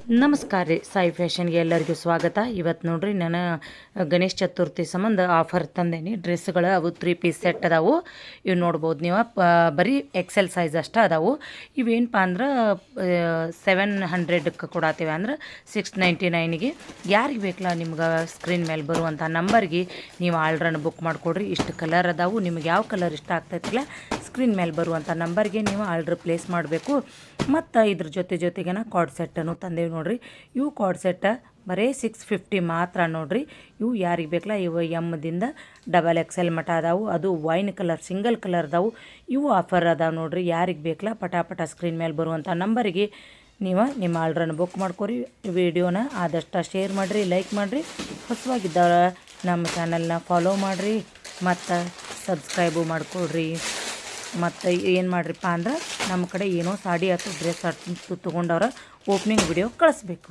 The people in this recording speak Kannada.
ನಮಸ್ಕಾರ ರೀ, ಸಾಯಿ ಫ್ಯಾಷನ್ಗೆ ಎಲ್ಲರಿಗೂ ಸ್ವಾಗತ. ಇವತ್ತು ನೋಡ್ರಿ ನಾನು ಗಣೇಶ ಚತುರ್ಥಿ ಸಂಬಂಧ ಆಫರ್ ತಂದೇನಿ. ಡ್ರೆಸ್ಗಳು ಅವು 3 ಪೀಸ್ ಸೆಟ್ ಅದಾವು. ಇವು ನೋಡ್ಬೋದು ನೀವು. ಬರೀ ಎಕ್ಸೆಲ್ ಸೈಜ್ ಅಷ್ಟೇ ಅದಾವು. ಇವೇನಪ್ಪ ಅಂದ್ರೆ 700ಕ್ಕೆ ಕೊಡತ್ತೀವಿ ಅಂದ್ರೆ 699ಗೆ. ಯಾರಿಗೆ ಬೇಕಲ್ಲ ನಿಮ್ಗೆ ಸ್ಕ್ರೀನ್ ಮೇಲೆ ಬರುವಂಥ ನಂಬರ್ಗೆ ನೀವು ಆರ್ಡ್ರನ್ನು ಬುಕ್ ಮಾಡಿಕೊಡ್ರಿ. ಇಷ್ಟು ಕಲರ್ ಅದಾವು. ನಿಮ್ಗೆ ಯಾವ ಕಲರ್ ಇಷ್ಟ ಆಗ್ತೈತಿಲ್ಲ ಸ್ಕ್ರೀನ್ ಮೇಲೆ ಬರುವಂಥ ನಂಬರ್ಗೆ ನೀವು ಆರ್ಡ್ರ್ ಪ್ಲೇಸ್ ಮಾಡಬೇಕು. ಮತ್ತು ಇದ್ರ ಜೊತೆಗೆ ಕಾರ್ಡ್ ಸೆಟ್ಟನ್ನು ತಂದೇವಿ ನೋಡ್ರಿ. ಇವು ಕಾರ್ಡ್ ಸೆಟ್ಟ ಬರೀ 650 ಮಾತ್ರ ನೋಡ್ರಿ. ಇವು ಯಾರಿಗೆ ಬೇಕಲ್ಲ ಇವು ಎಮ್ದಿಂದ XXL ಮಟ ಅದಾವು. ಅದು ವೈನ್ ಕಲರ್ ಸಿಂಗಲ್ ಕಲರ್ ಅದಾವು. ಇವು ಆಫರ್ ಅದಾವೆ ನೋಡ್ರಿ. ಯಾರಿಗೆ ಬೇಕಲ್ಲ ಪಟಾಪಟ ಸ್ಕ್ರೀನ್ ಮೇಲೆ ಬರುವಂಥ ನಂಬರಿಗೆ ನೀವು ನಿಮ್ಮ ಆರ್ಡ್ರನ್ನು ಬುಕ್ ಮಾಡ್ಕೊರಿ. ವಿಡಿಯೋನ ಆದಷ್ಟು ಶೇರ್ ಮಾಡಿರಿ, ಲೈಕ್ ಮಾಡಿರಿ. ಹೊಸವಾಗಿದ್ದವ್ರ ನಮ್ಮ ಚಾನಲ್ನ ಫಾಲೋ ಮಾಡಿರಿ ಮತ್ತು ಸಬ್ಸ್ಕ್ರೈಬು ಮಾಡಿಕೊಡ್ರಿ. ಮತ್ತು ಏನು ಮಾಡಿರಿಪ್ಪ ಅಂದ್ರೆ ನಮ್ಮ ಕಡೆ ಏನೋ ಸಾಡಿ ಅಥವಾ ಡ್ರೆಸ್ ತೊಗೊಂಡವ್ರ ಓಪ್ನಿಂಗ್ ವಿಡಿಯೋ ಕಳಿಸ್ಬೇಕು.